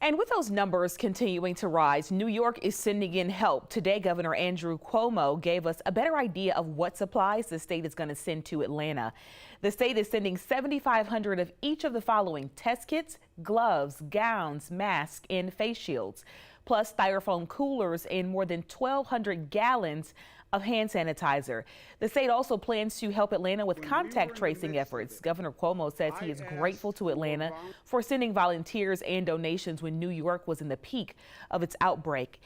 And with those numbers continuing to rise, New York is sending in help. Today, Governor Andrew Cuomo gave us a better idea of what supplies the state is going to send to Atlanta. The state is sending 7,500 of each of the following: test kits, gloves, gowns, masks, and face shields, plus styrofoam coolers and more than 1,200 gallons of hand sanitizer. The state also plans to help Atlanta with contact tracing efforts. Governor Cuomo says he is grateful to Atlanta for sending volunteers and donations when New York was in the peak of its outbreak.